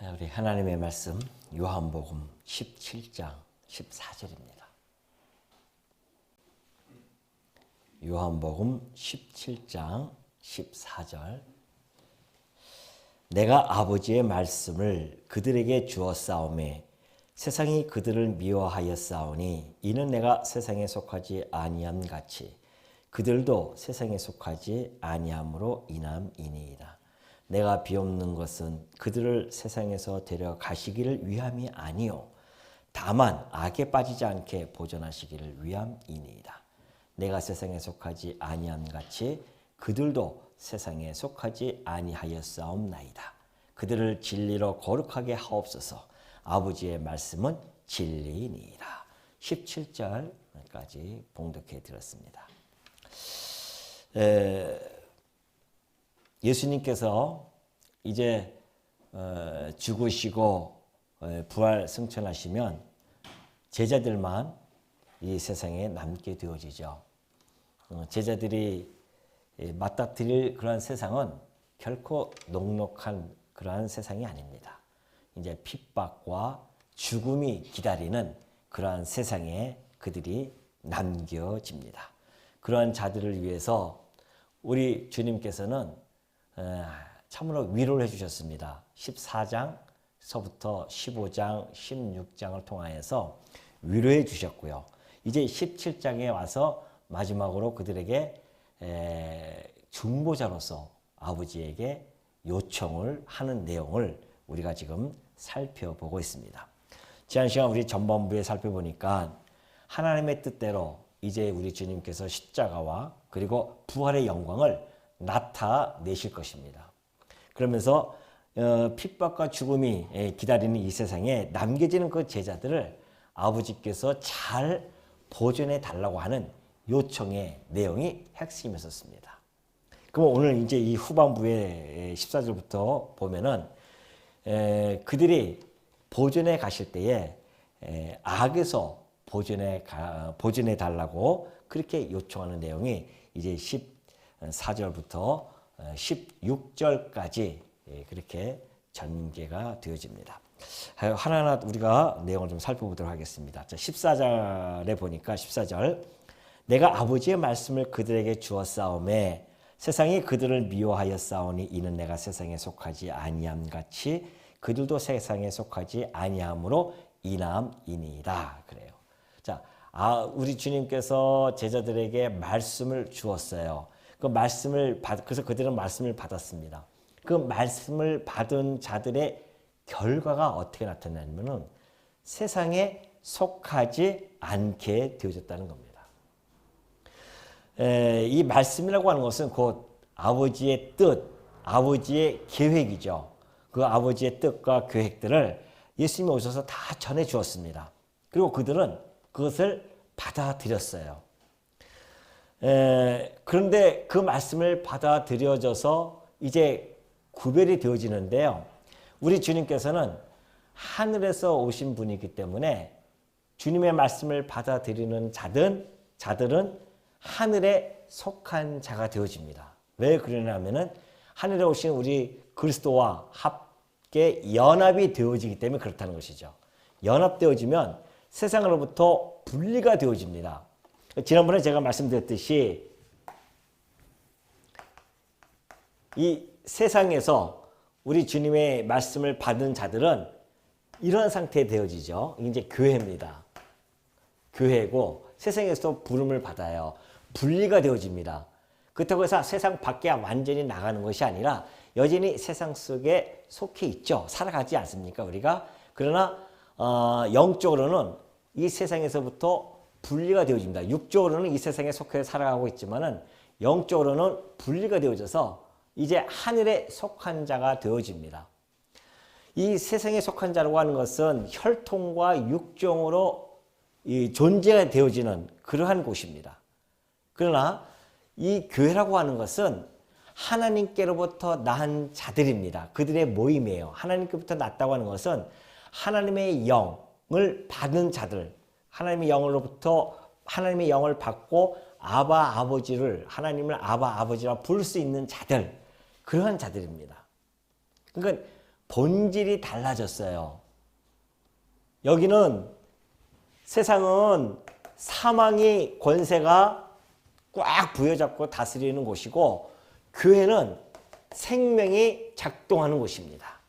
우리 하나님의 말씀 요한복음 17장 14절입니다. 요한복음 17장 14절. 내가 아버지의 말씀을 그들에게 주었사오매 세상이 그들을 미워하였사오니 이는 내가 세상에 속하지 아니함 같이 그들도 세상에 속하지 아니함으로 인함이니이다. 내가 비옵는 것은 그들을 세상에서 데려가시기를 위함이 아니요 다만 악에 빠지지 않게 보존하시기를 위함이니이다. 내가 세상에 속하지 아니함 같이 그들도 세상에 속하지 아니하였사옵나이다. 그들을 진리로 거룩하게 하옵소서. 아버지의 말씀은 진리이니이다. 17절까지 봉독해 드렸습니다. 예수님께서 이제 죽으시고 부활 승천하시면 제자들만 이 세상에 남게 되어지죠. 제자들이 맞닥뜨릴 그러한 세상은 결코 녹록한 그러한 세상이 아닙니다. 이제 핍박과 죽음이 기다리는 그러한 세상에 그들이 남겨집니다. 그러한 자들을 위해서 우리 주님께서는 참으로 위로를 해주셨습니다. 14장서부터 15장, 16장을 통하여서 위로해 주셨고요. 이제 17장에 와서 마지막으로 그들에게 중보자로서 아버지에게 요청을 하는 내용을 우리가 지금 살펴보고 있습니다. 지난 시간 우리 전반부에 살펴보니까 하나님의 뜻대로 이제 우리 주님께서 십자가와 그리고 부활의 영광을 나타내실 것입니다. 그러면서 핍박과 죽음이 기다리는 이 세상에 남겨지는 그 제자들을 아버지께서 잘 보존해 달라고 하는 요청의 내용이 핵심이었습니다. 그럼 오늘 이제 이 후반부의 14절부터 보면은 그들이 보존해 가실 때에 악에서 보존해 달라고 그렇게 요청하는 내용이 이제 14절부터 16절까지 그렇게 전개가 되어집니다. 하나하나 우리가 내용을 좀 살펴보도록 하겠습니다. 14절에 보니까 14절 내가 아버지의 말씀을 그들에게 주었사오매 세상이 그들을 미워하였사오니 이는 내가 세상에 속하지 아니함 같이 그들도 세상에 속하지 아니함으로 인함이니이다. 그래요. 자, 우리 주님께서 제자들에게 말씀을 주었어요. 그 말씀을 그래서 그들은 말씀을 받았습니다. 그 말씀을 받은 자들의 결과가 어떻게 나타나냐면은 세상에 속하지 않게 되어졌다는 겁니다. 이 말씀이라고 하는 것은 곧 아버지의 뜻, 아버지의 계획이죠. 그 아버지의 뜻과 계획들을 예수님이 오셔서 다 전해 주었습니다. 그리고 그들은 그것을 받아들였어요. 그런데 그 말씀을 받아들여져서 이제 구별이 되어지는데요. 우리 주님께서는 하늘에서 오신 분이기 때문에 주님의 말씀을 받아들이는 자들은 하늘에 속한 자가 되어집니다. 왜 그러냐면은 하늘에 오신 우리 그리스도와 함께 연합이 되어지기 때문에 그렇다는 것이죠. 연합되어지면 세상으로부터 분리가 되어집니다. 지난번에 제가 말씀드렸듯이 이 세상에서 우리 주님의 말씀을 받은 자들은 이런 상태에 되어지죠. 이제 교회입니다. 교회고 세상에서 부름을 받아요. 분리가 되어집니다. 그렇다고 해서 세상 밖에 완전히 나가는 것이 아니라 여전히 세상 속에 속해 있죠. 살아가지 않습니까? 우리가. 그러나 영적으로는 이 세상에서부터 분리가 되어집니다. 육적으로는 이 세상에 속해 살아가고 있지만은 영적으로는 분리가 되어져서 이제 하늘에 속한 자가 되어집니다. 이 세상에 속한 자라고 하는 것은 혈통과 육종으로 존재가 되어지는 그러한 곳입니다. 그러나 이 교회라고 하는 것은 하나님께로부터 낳은 자들입니다. 그들의 모임이에요. 하나님께로부터 낳았다고 하는 것은 하나님의 영을 받은 자들, 하나님의 영으로부터 하나님의 영을 받고 하나님을 아바 아버지라 부를 수 있는 자들, 그러한 자들입니다. 그러니까 본질이 달라졌어요. 여기는 세상은 사망의 권세가 꽉 부여잡고 다스리는 곳이고 교회는 생명이 작동하는 곳입니다.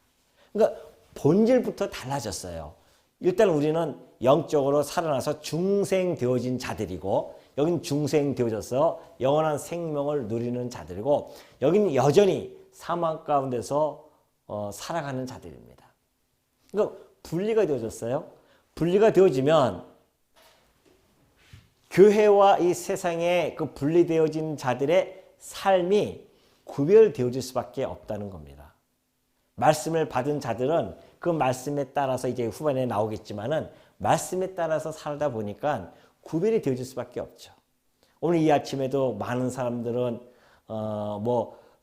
그러니까 본질부터 달라졌어요. 일단 우리는 영적으로 살아나서 중생되어진 자들이고 여긴 중생되어져서 영원한 생명을 누리는 자들이고 여기는 여전히 사망 가운데서 살아가는 자들입니다. 그러니까 분리가 되어졌어요. 분리가 되어지면 교회와 이 세상에 그 분리되어진 자들의 삶이 구별되어질 수밖에 없다는 겁니다. 말씀을 받은 자들은 그 말씀에 따라서 이제 후반에 나오겠지만은 말씀에 따라서 살다 보니까 구별이 되어질 수밖에 없죠. 오늘 이 아침에도 많은 사람들은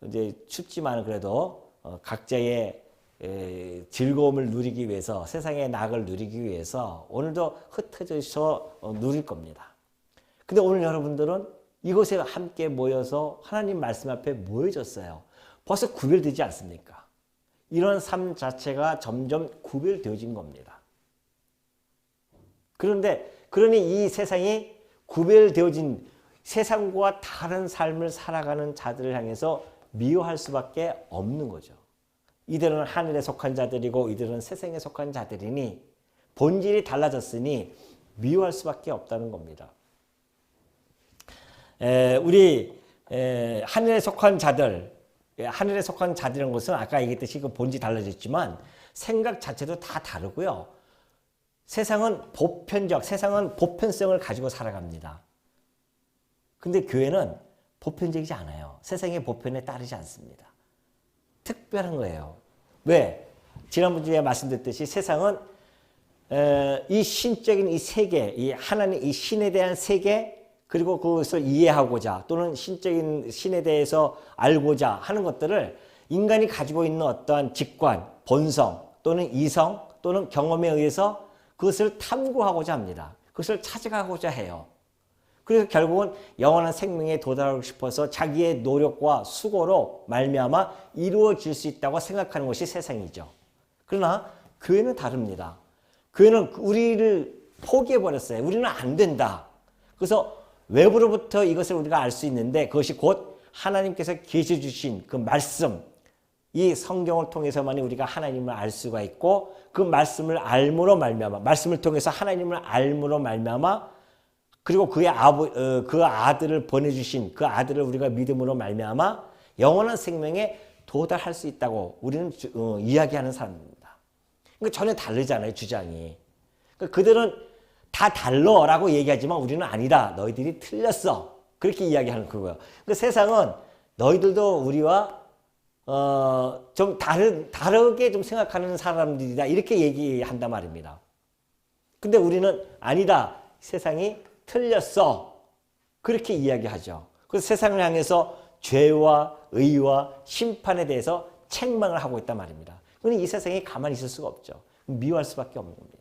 이제 춥지만 그래도 각자의 즐거움을 누리기 위해서 세상의 낙을 누리기 위해서 오늘도 흩어져서 누릴 겁니다. 근데 오늘 여러분들은 이곳에 함께 모여서 하나님 말씀 앞에 모여졌어요. 벌써 구별되지 않습니까? 이런 삶 자체가 점점 구별되어진 겁니다. 그러니 이 세상이 구별되어진 세상과 다른 삶을 살아가는 자들을 향해서 미워할 수밖에 없는 거죠. 이들은 하늘에 속한 자들이고 이들은 세상에 속한 자들이니 본질이 달라졌으니 미워할 수밖에 없다는 겁니다. 우리 하늘에 속한 자들, 하늘에 속한 자들이라는 것은 아까 얘기했듯이 그 본질이 달라졌지만 생각 자체도 다 다르고요. 세상은 세상은 보편성을 가지고 살아갑니다. 근데 교회는 보편적이지 않아요. 세상의 보편에 따르지 않습니다. 특별한 거예요. 왜? 지난번 주에 말씀드렸듯이 세상은 이 신적인 이 세계, 이 하나님 이 신에 대한 세계 그리고 그것을 이해하고자 또는 신적인 신에 대해서 알고자 하는 것들을 인간이 가지고 있는 어떠한 직관, 본성 또는 이성 또는 경험에 의해서 그것을 탐구하고자 합니다. 그것을 찾아가고자 해요. 그래서 결국은 영원한 생명에 도달하고 싶어서 자기의 노력과 수고로 말미암아 이루어질 수 있다고 생각하는 것이 세상이죠. 그러나 교회는 다릅니다. 교회는 우리를 포기해버렸어요. 우리는 안 된다. 그래서 외부로부터 이것을 우리가 알 수 있는데 그것이 곧 하나님께서 계시 주신 그 말씀, 이 성경을 통해서만이 우리가 하나님을 알 수가 있고 그 말씀을 알므로 말미암아 말씀을 통해서 하나님을 알므로 말미암아 그리고 그 아들을 보내주신 그 아들을 우리가 믿음으로 말미암아 영원한 생명에 도달할 수 있다고 우리는 이야기하는 사람입니다. 그러니까 전혀 다르잖아요, 주장이. 그러니까 그들은 다 달러라고 얘기하지만 우리는 아니다. 너희들이 틀렸어. 그렇게 이야기하는 거고요. 그 세상은 너희들도 우리와 좀 다르게 좀 생각하는 사람들이다. 이렇게 얘기한단 말입니다. 근데 우리는 아니다. 세상이 틀렸어. 그렇게 이야기하죠. 그래서 세상을 향해서 죄와 의와 심판에 대해서 책망을 하고 있단 말입니다. 그러니 이 세상에 가만히 있을 수가 없죠. 미워할 수밖에 없는 겁니다.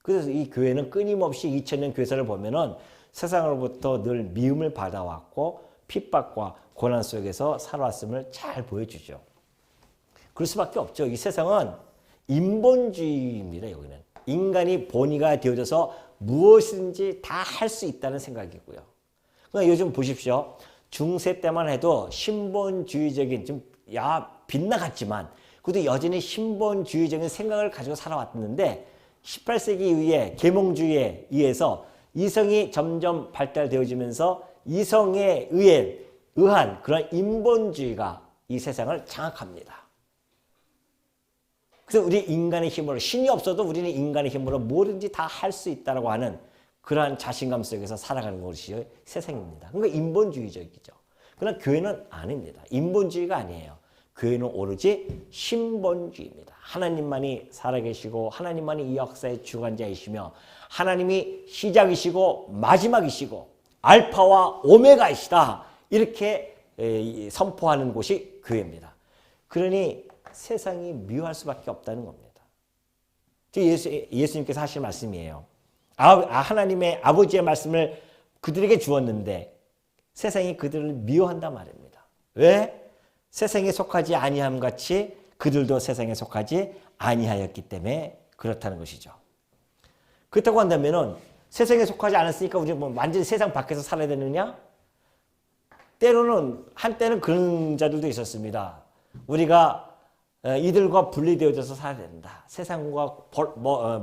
그래서 이 교회는 끊임없이 2000년 교회사를 보면은 세상으로부터 늘 미움을 받아왔고 핍박과 고난 속에서 살아왔음을 잘 보여주죠. 그럴 수밖에 없죠. 이 세상은 인본주의입니다. 여기는 인간이 본의가 되어져서 무엇이든지 다 할 수 있다는 생각이고요. 그러니까 요즘 보십시오. 중세 때만 해도 신본주의적인 좀 빗나갔지만 그래도 여전히 신본주의적인 생각을 가지고 살아왔는데 18세기 이후에 계몽주의에 의해서 이성이 점점 발달되어지면서 이성에 의한 그런 인본주의가 이 세상을 장악합니다. 그래서 우리 인간의 힘으로 신이 없어도 우리는 인간의 힘으로 뭐든지 다 할 수 있다고 하는 그러한 자신감 속에서 살아가는 것이 세상입니다. 그러니까 인본주의적이죠. 그러나 교회는 아닙니다. 인본주의가 아니에요. 교회는 오로지 신본주의입니다. 하나님만이 살아계시고 하나님만이 이 역사의 주관자이시며 하나님이 시작이시고 마지막이시고 알파와 오메가이시다. 이렇게 선포하는 곳이 교회입니다. 그러니 세상이 미워할 수밖에 없다는 겁니다. 예수님께서 하신 말씀이에요. 하나님의 아버지의 말씀을 그들에게 주었는데 세상이 그들을 미워한단 말입니다. 왜? 세상에 속하지 아니함 같이 그들도 세상에 속하지 아니하였기 때문에 그렇다는 것이죠. 그렇다고 한다면은 세상에 속하지 않았으니까 우리 뭐 완전히 세상 밖에서 살아야 되느냐? 때로는 한때는 그런 자들도 있었습니다. 우리가 이들과 분리되어져서 살아야 된다. 세상과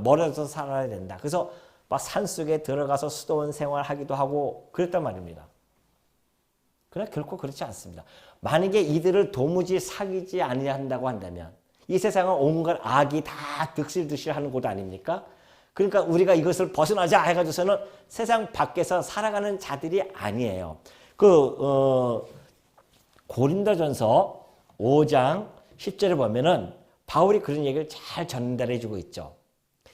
멀어져서 살아야 된다. 그래서 막 산속에 들어가서 수도원 생활하기도 하고 그랬단 말입니다. 그러나 결코 그렇지 않습니다. 만약에 이들을 도무지 사귀지 아니한다고 한다면 이 세상은 온갖 악이 다 득실득실하는 곳 아닙니까? 그러니까 우리가 이것을 벗어나자 해가지고서는 세상 밖에서 살아가는 자들이 아니에요. 고린도전서 5장 10절에 보면은 바울이 그런 얘기를 잘 전달해 주고 있죠.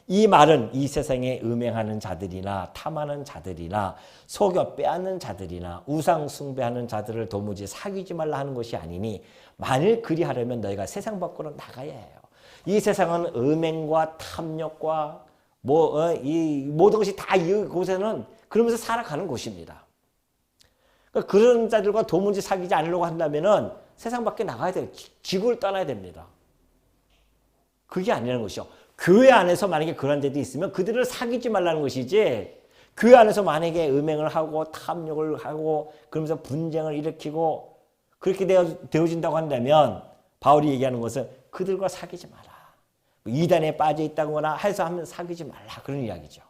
이 말은 이 세상에 음행하는 자들이나 탐하는 자들이나 속여 빼앗는 자들이나 우상 숭배하는 자들을 도무지 사귀지 말라 하는 것이 아니니 만일 그리하려면 너희가 세상 밖으로 나가야 해요. 이 세상은 음행과 탐욕과 이 모든 것이 다 이곳에는 그러면서 살아가는 곳입니다. 그러니까 그런 자들과 도무지 사귀지 않으려고 한다면은 세상 밖에 나가야 돼요. 지구를 떠나야 됩니다. 그게 아니라는 것이죠. 교회 안에서 만약에 그런 데도 있으면 그들을 사귀지 말라는 것이지, 교회 안에서 만약에 음행을 하고 탐욕을 하고 그러면서 분쟁을 일으키고 그렇게 되어진다고 한다면 바울이 얘기하는 것은 그들과 사귀지 마라. 이단에 빠져 있다거나 해서 하면 사귀지 말라. 그런 이야기죠.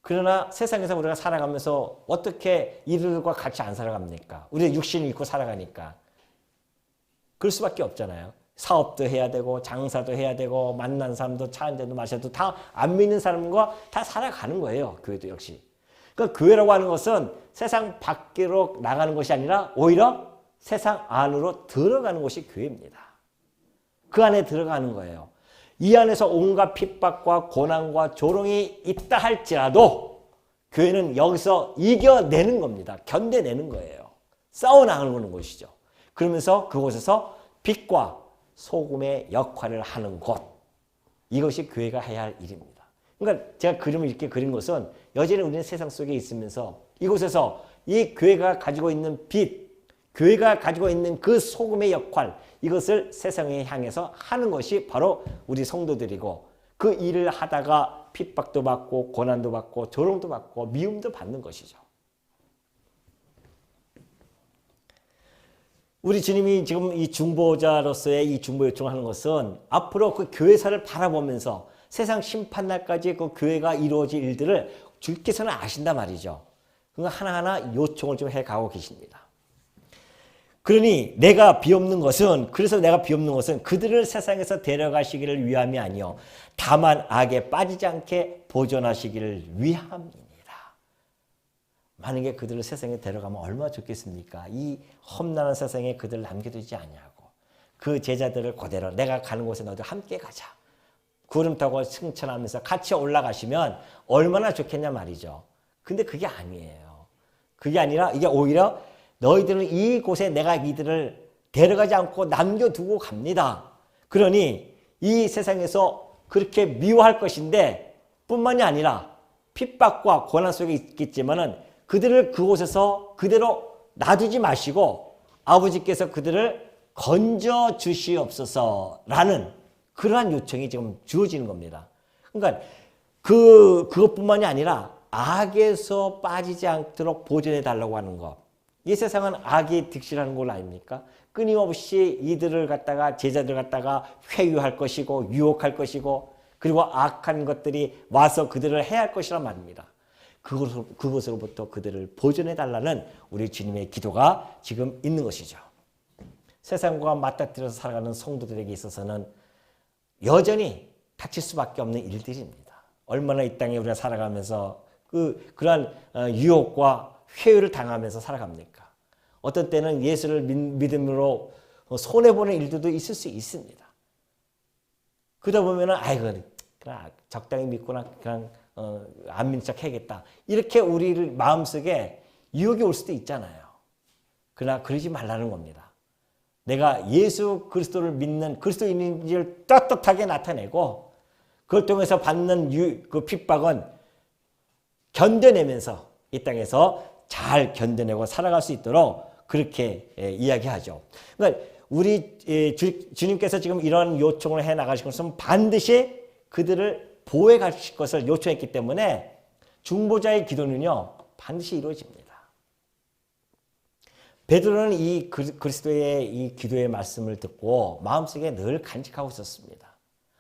그러나 세상에서 우리가 살아가면서 어떻게 이들과 같이 안 살아갑니까? 우리가 육신을 입고 살아가니까. 그럴 수밖에 없잖아요. 사업도 해야 되고 장사도 해야 되고 만난 사람도 차 한 잔도 마셔도 다 안 믿는 사람과 다 살아가는 거예요. 교회도 역시. 그러니까 교회라고 하는 것은 세상 밖으로 나가는 것이 아니라 오히려 세상 안으로 들어가는 것이 교회입니다. 그 안에 들어가는 거예요. 이 안에서 온갖 핍박과 고난과 조롱이 있다 할지라도 교회는 여기서 이겨내는 겁니다. 견뎌내는 거예요. 싸워나가는 것이죠. 그러면서 그곳에서 빛과 소금의 역할을 하는 곳. 이것이 교회가 해야 할 일입니다. 그러니까 제가 그림을 이렇게 그린 것은 여전히 우리는 세상 속에 있으면서 이곳에서 이 교회가 가지고 있는 빛, 교회가 가지고 있는 그 소금의 역할, 이것을 세상에 향해서 하는 것이 바로 우리 성도들이고, 그 일을 하다가 핍박도 받고 고난도 받고 조롱도 받고 미움도 받는 것이죠. 우리 주님이 지금 이 중보자로서의 이 중보 요청을 하는 것은 앞으로 그 교회사를 바라보면서 세상 심판날까지 그 교회가 이루어질 일들을 주께서는 아신단 말이죠. 그러니까 하나하나 요청을 좀 해가고 계십니다. 그러니 내가 비옵는 것은 그들을 세상에서 데려가시기를 위함이 아니요 다만 악에 빠지지 않게 보존하시기를 위함입니다. 만약에 그들을 세상에 데려가면 얼마나 좋겠습니까? 이 험난한 세상에 그들을 남겨두지 아니하고 그 제자들을 그대로 내가 가는 곳에 너희들 함께 가자. 구름 타고 승천하면서 같이 올라가시면 얼마나 좋겠냐 말이죠. 근데 그게 아니에요. 그게 아니라 이게 오히려 너희들은 이곳에 내가 이들을 데려가지 않고 남겨두고 갑니다. 그러니 이 세상에서 그렇게 미워할 것인데 뿐만이 아니라 핍박과 고난 속에 있겠지만은 그들을 그곳에서 그대로 놔두지 마시고 아버지께서 그들을 건져 주시옵소서라는 그러한 요청이 지금 주어지는 겁니다. 그러니까 그것뿐만이 아니라 악에서 빠지지 않도록 보존해 달라고 하는 것. 이 세상은 악이 득실하는 곳 아닙니까? 끊임없이 이들을 갖다가 제자들 갖다가 회유할 것이고 유혹할 것이고 그리고 악한 것들이 와서 그들을 해할 것이란 말입니다. 그것으로부터 그들을 보존해 달라는 우리 주님의 기도가 지금 있는 것이죠. 세상과 맞닥뜨려서 살아가는 성도들에게 있어서는 여전히 닥칠 수밖에 없는 일들입니다. 얼마나 이 땅에 우리가 살아가면서 그러한 유혹과 회유를 당하면서 살아갑니까? 어떤 때는 예수를 믿음으로 손해보는 일들도 있을 수 있습니다. 그러다 보면은 아이고 그냥 적당히 믿거나 그냥 안 믿는 척 해야겠다. 이렇게 우리 마음속에 유혹이 올 수도 있잖아요. 그러나 그러지 말라는 겁니다. 내가 예수 그리스도를 믿는 그리스도인인지를 떳떳하게 나타내고 그걸 통해서 받는 그 핍박은 견뎌내면서 이 땅에서 잘 견뎌내고 살아갈 수 있도록 그렇게 이야기하죠. 그러니까 우리 주님께서 지금 이런 요청을 해 나가실 것은 반드시 그들을 보호해 가실 것을 요청했기 때문에 중보자의 기도는요 반드시 이루어집니다. 베드로는 이 그리스도의 이 기도의 말씀을 듣고 마음속에 늘 간직하고 있었습니다.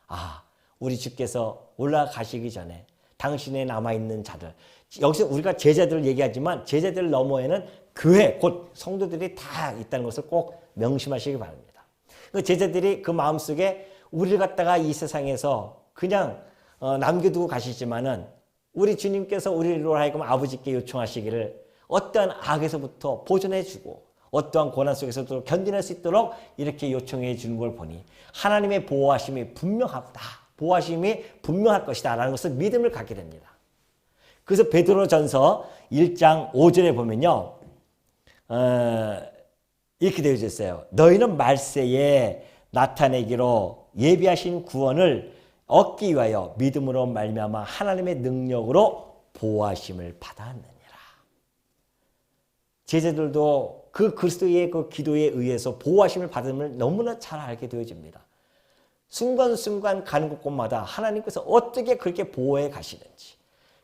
아, 우리 주께서 올라가시기 전에 당신의 남아있는 자들, 여기서 우리가 제자들을 얘기하지만 제자들 너머에는 교회, 곧 성도들이 다 있다는 것을 꼭 명심하시기 바랍니다. 그 제자들이 그 마음속에 우리를 갖다가 이 세상에서 그냥 남겨두고 가시지만은 우리 주님께서 우리로 하여금 아버지께 요청하시기를 어떠한 악에서부터 보존해주고 어떠한 고난 속에서도 견뎌낼 수 있도록 이렇게 요청해 주는 걸 보니 하나님의 보호하심이 분명하다. 보호하심이 분명할 것이다 라는 것을 믿음을 갖게 됩니다. 그래서 베드로전서 1장 5절에 보면요. 이렇게 되어 있어요. 너희는 말세에 나타내기로 예비하신 구원을 얻기 위하여 믿음으로 말미암아 하나님의 능력으로 보호하심을 받았느니라. 제자들도 그 그리스도의 그 기도에 의해서 보호하심을 받음을 너무나 잘 알게 되어집니다. 순간순간 가는 곳마다 하나님께서 어떻게 그렇게 보호해 가시는지,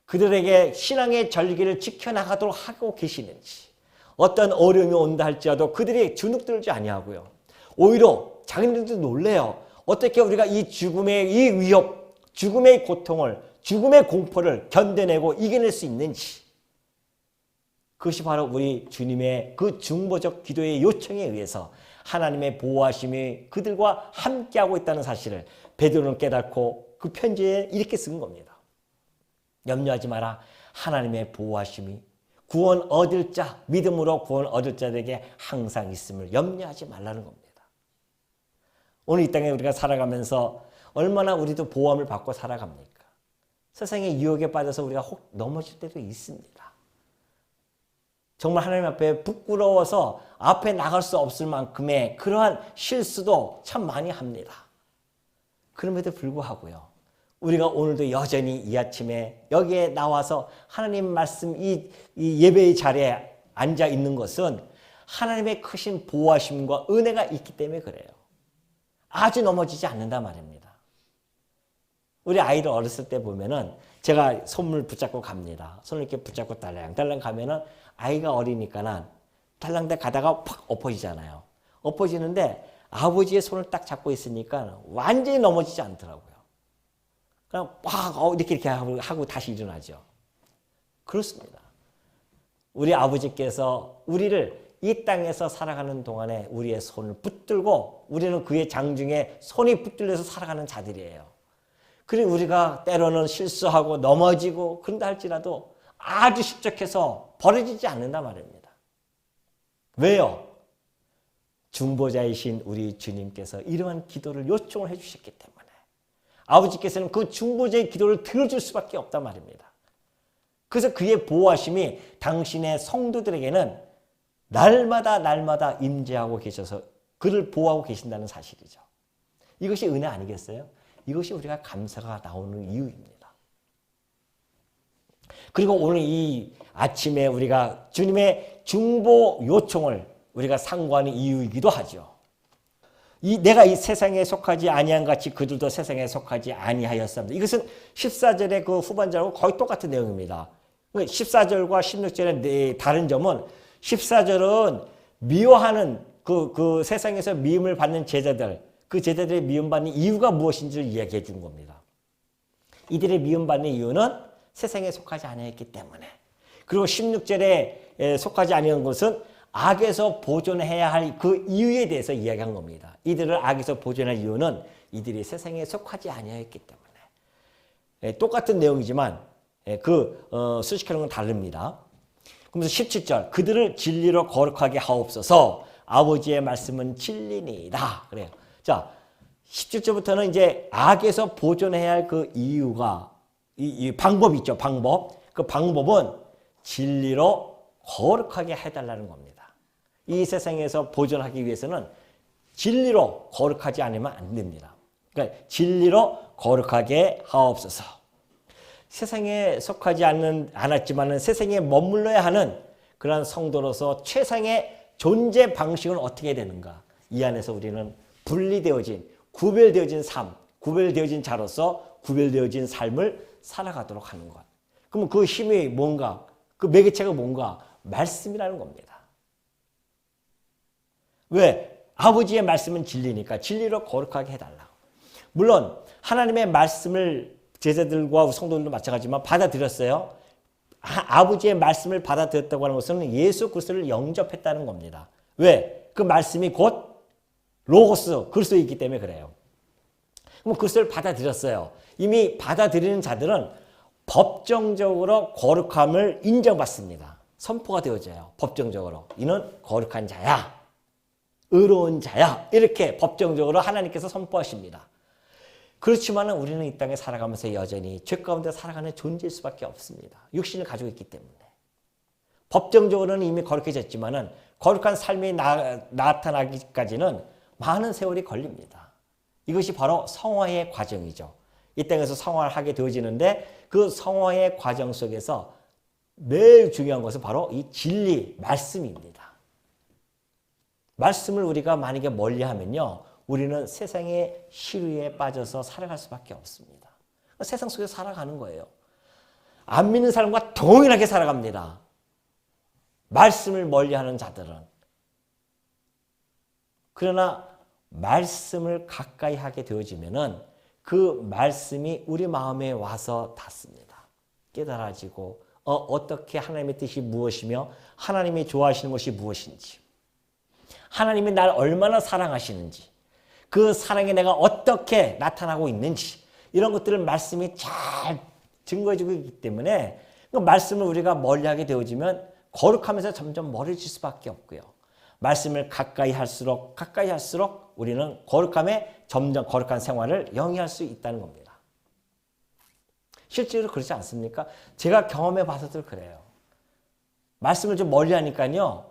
그들에게 신앙의 절기를 지켜나가도록 하고 계시는지, 어떤 어려움이 온다 할지라도 그들이 주눅들지 아니하고요. 오히려 자기들도 놀래요. 어떻게 우리가 이 죽음의 이 위협, 죽음의 고통을, 죽음의 공포를 견뎌내고 이겨낼 수 있는지, 그것이 바로 우리 주님의 그 중보적 기도의 요청에 의해서 하나님의 보호하심이 그들과 함께하고 있다는 사실을 베드로는 깨닫고 그 편지에 이렇게 쓴 겁니다. 염려하지 마라. 하나님의 보호하심이 구원 얻을 자, 믿음으로 구원 얻을 자들에게 항상 있음을 염려하지 말라는 겁니다. 오늘 이 땅에 우리가 살아가면서 얼마나 우리도 보호함을 받고 살아갑니까? 세상의 유혹에 빠져서 우리가 혹 넘어질 때도 있습니다. 정말 하나님 앞에 부끄러워서 앞에 나갈 수 없을 만큼의 그러한 실수도 참 많이 합니다. 그럼에도 불구하고요. 우리가 오늘도 여전히 이 아침에 여기에 나와서 하나님 말씀 이 예배의 자리에 앉아 있는 것은 하나님의 크신 보호하심과 은혜가 있기 때문에 그래요. 아주 넘어지지 않는다 말입니다. 우리 아이를 어렸을 때 보면은 제가 손을 붙잡고 갑니다. 손을 이렇게 붙잡고 딸랑딸랑 가면은 아이가 어리니까는 달랑달 가다가 팍 엎어지잖아요. 엎어지는데 아버지의 손을 딱 잡고 있으니까 완전히 넘어지지 않더라고요. 그냥 팍 이렇게 하고 다시 일어나죠. 그렇습니다. 우리 아버지께서 우리를 이 땅에서 살아가는 동안에 우리의 손을 붙들고 우리는 그의 장중에 손이 붙들려서 살아가는 자들이에요. 그리고 우리가 때로는 실수하고 넘어지고 그런다 할지라도 아주 실족해서 버려지지 않는다 말입니다. 왜요? 중보자이신 우리 주님께서 이러한 기도를 요청을 해주셨기 때문에 아버지께서는 그 중보자의 기도를 들어줄 수밖에 없단 말입니다. 그래서 그의 보호하심이 당신의 성도들에게는 날마다 임재하고 계셔서 그를 보호하고 계신다는 사실이죠. 이것이 은혜 아니겠어요? 이것이 우리가 감사가 나오는 이유입니다. 그리고 오늘 이 아침에 우리가 주님의 중보 요청을 우리가 상고하는 이유이기도 하죠. 내가 이 세상에 속하지 아니한 같이 그들도 세상에 속하지 아니하였습니다. 이것은 14절의 그 후반절하고 거의 똑같은 내용입니다. 14절과 16절의 다른 점은 14절은 미워하는 그 세상에서 미움을 받는 제자들, 그 제자들의 미움받는 이유가 무엇인지를 이야기해 준 겁니다. 이들의 미움받는 이유는 세상에 속하지 아니했기 때문에. 그리고 16절에 속하지 아니한 것은 악에서 보존해야 할 그 이유에 대해서 이야기한 겁니다. 이들을 악에서 보존할 이유는 이들이 세상에 속하지 아니했기 때문에. 똑같은 내용이지만 수식하는 건 다릅니다. 그러면서 17절 그들을 진리로 거룩하게 하옵소서 아버지의 말씀은 진리니이다. 그래요. 자, 17절부터는 이제 악에서 보존해야 할 그 이유가 이 방법이 있죠. 그 방법은 진리로 거룩하게 해달라는 겁니다. 이 세상에서 보존하기 위해서는 진리로 거룩하지 않으면 안 됩니다. 그러니까 진리로 거룩하게 하옵소서. 세상에 속하지 않았지만은 세상에 머물러야 하는 그러한 성도로서 최상의 존재 방식은 어떻게 되는가? 이 안에서 우리는 분리되어진, 구별되어진 삶, 구별되어진 자로서 구별되어진 삶을 살아가도록 하는 것. 그럼 그 힘이 뭔가, 그 매개체가 뭔가? 말씀이라는 겁니다. 왜? 아버지의 말씀은 진리니까 진리로 거룩하게 해달라고. 물론 하나님의 말씀을 제자들과 성도들도 마찬가지지만 받아들였어요. 아버지의 말씀을 받아들였다고 하는 것은 예수 그리스도를 영접했다는 겁니다. 왜? 그 말씀이 곧 로고스, 그리스도이기 때문에 그래요. 그럼 그리스도를 받아들였어요. 이미 받아들이는 자들은 법정적으로 거룩함을 인정받습니다. 선포가 되어져요. 법정적으로. 이는 거룩한 자야. 의로운 자야. 이렇게 법정적으로 하나님께서 선포하십니다. 그렇지만 우리는 이 땅에 살아가면서 여전히 죄 가운데 살아가는 존재일 수밖에 없습니다. 육신을 가지고 있기 때문에. 법정적으로는 이미 거룩해졌지만 거룩한 삶이 나타나기까지는 많은 세월이 걸립니다. 이것이 바로 성화의 과정이죠. 이 땅에서 성화를 하게 되어지는데 그 성화의 과정 속에서 매우 중요한 것은 바로 이 진리, 말씀입니다. 말씀을 우리가 만약에 멀리하면요, 우리는 세상의 시류에 빠져서 살아갈 수밖에 없습니다. 세상 속에서 살아가는 거예요. 안 믿는 사람과 동일하게 살아갑니다. 말씀을 멀리하는 자들은. 그러나 말씀을 가까이 하게 되어지면은 그 말씀이 우리 마음에 와서 닿습니다. 깨달아지고 어떻게 하나님의 뜻이 무엇이며 하나님이 좋아하시는 것이 무엇인지, 하나님이 나를 얼마나 사랑하시는지, 그 사랑이 내가 어떻게 나타나고 있는지, 이런 것들을 말씀이 잘 증거해주고 있기 때문에 그 말씀을 우리가 멀리하게 되어지면 거룩하면서 점점 멀어질 수밖에 없고요. 말씀을 가까이 할수록 우리는 거룩함에 점점 거룩한 생활을 영위할 수 있다는 겁니다. 실제로 그렇지 않습니까? 제가 경험해 봐서도 그래요. 말씀을 좀 멀리 하니까요,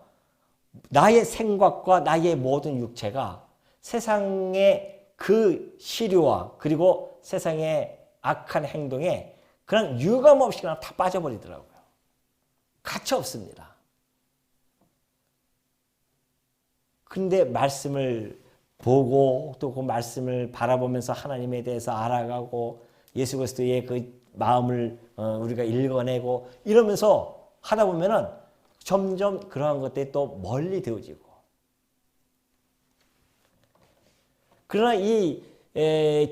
나의 생각과 나의 모든 육체가 세상의 그 시류와 그리고 세상의 악한 행동에 그냥 유감 없이 그냥 다 빠져버리더라고요. 가치 없습니다. 근데 말씀을 보고 또 그 말씀을 바라보면서 하나님에 대해서 알아가고 예수 그리스도의 그 마음을 우리가 읽어내고 이러면서 하다 보면은 점점 그러한 것들이 또 멀리 되어지고, 그러나 이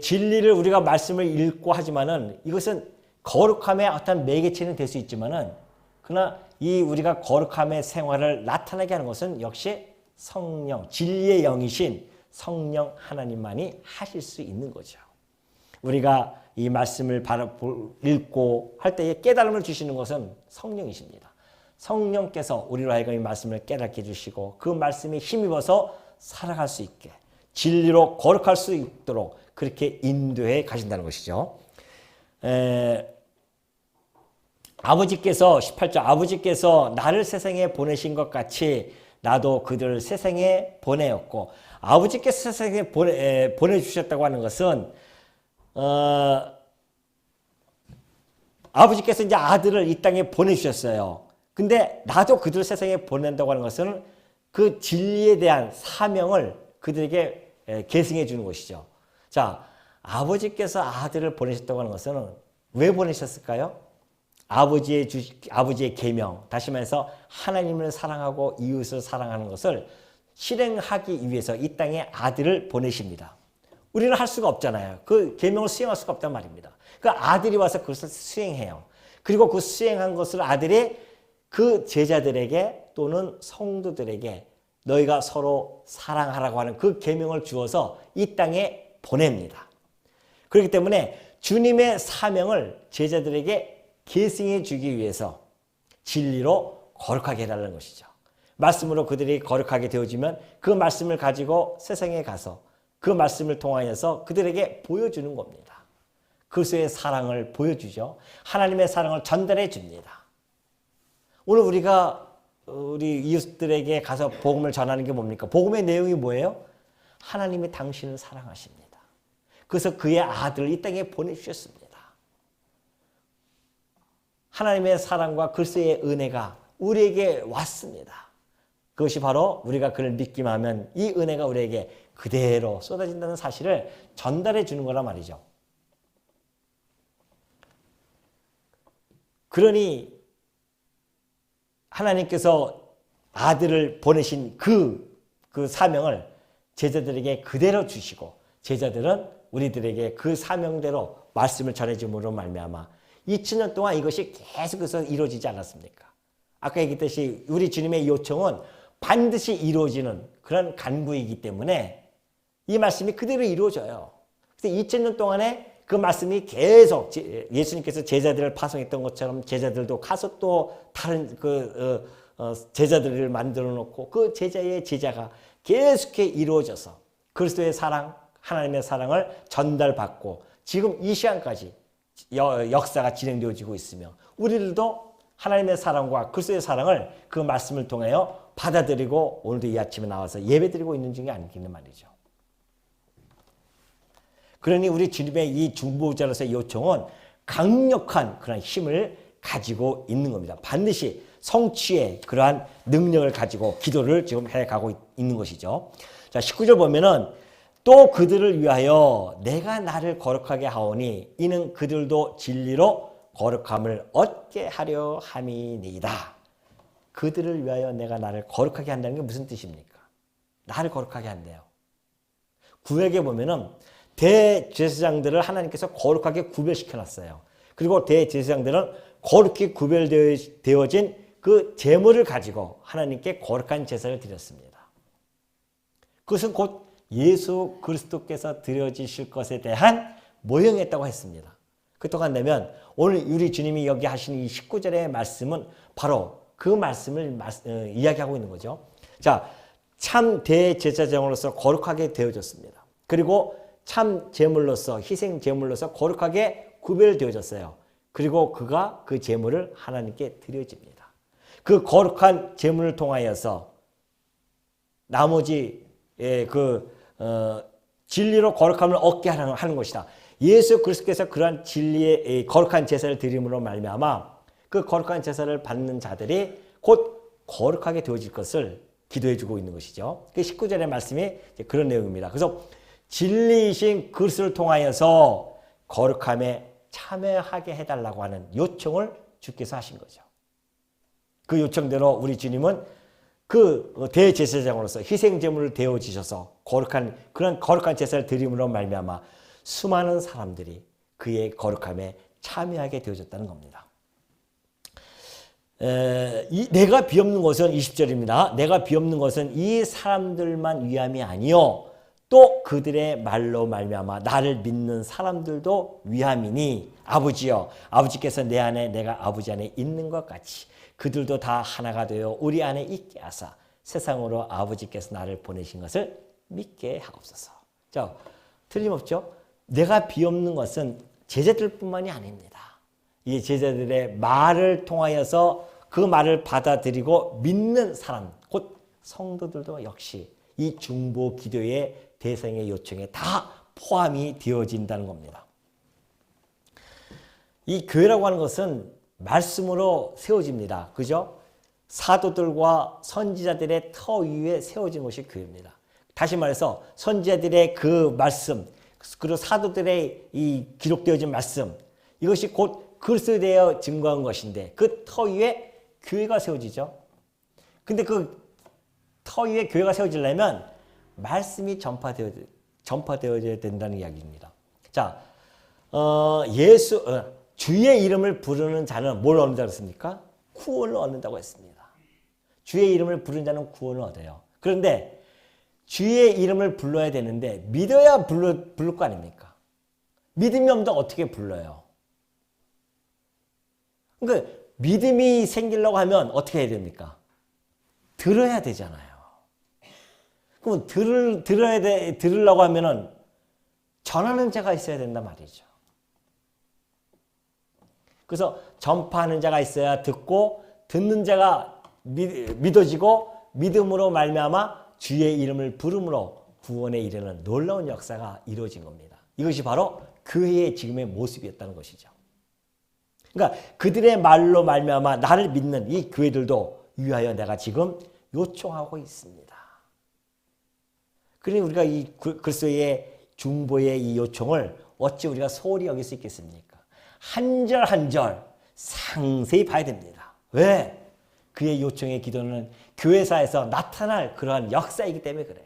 진리를 우리가 말씀을 읽고 하지만은 이것은 거룩함의 어떤 매개체는 될 수 있지만은, 그러나 이 우리가 거룩함의 생활을 나타나게 하는 것은 역시 성령, 진리의 영이신 성령 하나님만이 하실 수 있는 거죠. 우리가 이 말씀을 읽고 할 때에 깨달음을 주시는 것은 성령이십니다. 성령께서 우리로 하여금 이 말씀을 깨닫게 해주시고 그 말씀에 힘입어서 살아갈 수 있게, 진리로 거룩할 수 있도록 그렇게 인도해 가신다는 것이죠. 아버지께서 18절, 아버지께서 나를 세상에 보내신 것 같이 나도 그들을 세상에 보내었고, 아버지께서 세상에 보내주셨다고 하는 것은 아버지께서 이제 아들을 이 땅에 보내주셨어요. 근데 나도 그들을 세상에 보낸다고 하는 것은 그 진리에 대한 사명을 그들에게 계승해 주는 것이죠. 자, 아버지께서 아들을 보내셨다고 하는 것은 왜 보내셨을까요? 아버지의 계명, 다시 말해서 하나님을 사랑하고 이웃을 사랑하는 것을 실행하기 위해서 이 땅에 아들을 보내십니다. 우리는 할 수가 없잖아요. 그 계명을 수행할 수가 없단 말입니다. 그 아들이 와서 그것을 수행해요. 그리고 그 수행한 것을 아들이 그 제자들에게 또는 성도들에게 너희가 서로 사랑하라고 하는 그 계명을 주어서 이 땅에 보냅니다. 그렇기 때문에 주님의 사명을 제자들에게 계승해 주기 위해서 진리로 거룩하게 해달라는 것이죠. 말씀으로 그들이 거룩하게 되어지면 그 말씀을 가지고 세상에 가서 그 말씀을 통하여서 그들에게 보여주는 겁니다. 그리스도의 사랑을 보여주죠. 하나님의 사랑을 전달해 줍니다. 오늘 우리가 우리 이웃들에게 가서 복음을 전하는 게 뭡니까? 복음의 내용이 뭐예요? 하나님이 당신을 사랑하십니다. 그래서 그의 아들을 이 땅에 보내주셨습니다. 하나님의 사랑과 그리스도의 은혜가 우리에게 왔습니다. 그것이 바로 우리가 그를 믿기만 하면 이 은혜가 우리에게 그대로 쏟아진다는 사실을 전달해 주는 거란 말이죠. 그러니 하나님께서 아들을 보내신 그 사명을 제자들에게 그대로 주시고 제자들은 우리들에게 그 사명대로 말씀을 전해줌으로 말미암아 2000년 동안 이것이 계속해서 이루어지지 않았습니까? 아까 얘기했듯이 우리 주님의 요청은 반드시 이루어지는 그런 간구이기 때문에 이 말씀이 그대로 이루어져요. 그래서 2000년 동안에 그 말씀이 계속 예수님께서 제자들을 파송했던 것처럼 제자들도 가서 또 다른 제자들을 만들어 놓고 그 제자의 제자가 계속해 이루어져서 그리스도의 사랑, 하나님의 사랑을 전달받고 지금 이 시간까지 역사가 진행되어지고 있으며 우리들도 하나님의 사랑과 그리스도의 사랑을 그 말씀을 통하여 받아들이고 오늘도 이 아침에 나와서 예배드리고 있는 중이 아니겠는 말이죠. 그러니 우리 주님의 이 중보자로서의 요청은 강력한 그런 힘을 가지고 있는 겁니다. 반드시 성취의 그러한 능력을 가지고 기도를 지금 해가고 있는 것이죠. 자, 19절 보면은 또 그들을 위하여 내가 나를 거룩하게 하오니 이는 그들도 진리로 거룩함을 얻게 하려 함이니이다. 그들을 위하여 내가 나를 거룩하게 한다는 게 무슨 뜻입니까? 나를 거룩하게 한대요. 구약에 보면은 대제사장들을 하나님께서 거룩하게 구별시켜놨어요. 그리고 대제사장들은 거룩히 구별되어진 그 제물을 가지고 하나님께 거룩한 제사를 드렸습니다. 그것은 곧 예수 그리스도께서 드려지실 것에 대한 모형이었다고 했습니다. 그동안 되면 오늘 우리 주님이 여기 하신 이 19절의 말씀은 바로 그 말씀을 이야기하고 있는 거죠. 자, 참 대제사장으로서 거룩하게 되어졌습니다. 그리고 참 제물로서 희생 제물로서 거룩하게 구별되어졌어요. 그리고 그가 그 제물을 하나님께 드려집니다. 그 거룩한 제물을 통하여서 나머지 진리로 거룩함을 얻게 하는 것이다. 예수 그리스도께서 그러한 진리의 거룩한 제사를 드림으로 말미암아 그 거룩한 제사를 받는 자들이 곧 거룩하게 되어질 것을 기도해주고 있는 것이죠. 그 19절의 말씀이 그런 내용입니다. 그래서 진리이신 그리스도를 통하여서 거룩함에 참여하게 해달라고 하는 요청을 주께서 하신 거죠. 그 요청대로 우리 주님은 그 대제사장으로서 희생제물을 되어지셔서 그런 거룩한 제사를 드림으로 말미암아 수많은 사람들이 그의 거룩함에 참여하게 되어졌다는 겁니다. 내가 비옵는 것은 20절입니다. 내가 비옵는 것은 이 사람들만 위함이 아니요 또 그들의 말로 말미암아 나를 믿는 사람들도 위함이니 아버지여 아버지께서 내 안에 내가 아버지 안에 있는 것 같이 그들도 다 하나가 되어 우리 안에 있게 하사 세상으로 아버지께서 나를 보내신 것을 믿게 하옵소서. 자, 틀림없죠? 내가 비옵는 것은 제자들뿐만이 아닙니다. 이 제자들의 말을 통하여서 그 말을 받아들이고 믿는 사람, 곧 성도들도 역시 이 중보 기도의 대상의 요청에 다 포함이 되어진다는 겁니다. 이 교회라고 하는 것은 말씀으로 세워집니다. 그죠? 사도들과 선지자들의 터 위에 세워진 것이 교회입니다. 다시 말해서 선지자들의 그 말씀, 그리고 사도들의 이 기록되어진 말씀, 이것이 곧 그리스도에 대하여 증거한 것인데 그 터 위에 교회가 세워지죠. 근데 그 터 위에 교회가 세워지려면 말씀이 전파되어야 된다는 이야기입니다. 자, 주의 이름을 부르는 자는 뭘 얻는다고 했습니까? 구원을 얻는다고 했습니다. 주의 이름을 부르는 자는 구원을 얻어요. 그런데 주의 이름을 불러야 되는데 믿어야 부를 거 아닙니까? 믿음이 없는데 어떻게 불러요? 그러니까 믿음이 생기려고 하면 어떻게 해야 됩니까? 들어야 되잖아요. 그럼 들으려고 하면은 전하는 자가 있어야 된단 말이죠. 그래서 전파하는 자가 있어야 듣고 듣는 자가 믿어지고 믿음으로 말미암아 주의 이름을 부름으로 구원에 이르는 놀라운 역사가 이루어진 겁니다. 이것이 바로 교회의 지금의 모습이었다는 것이죠. 그러니까 그들의 말로 말미암아 나를 믿는 이 교회들도 위하여 내가 지금 요청하고 있습니다. 그러니 우리가 이 그리스도의 중보의 이 요청을 어찌 우리가 소홀히 여길 수 있겠습니까? 한 절 한 절 상세히 봐야 됩니다. 왜? 그의 요청의 기도는 교회사에서 나타날 그러한 역사이기 때문에 그래요.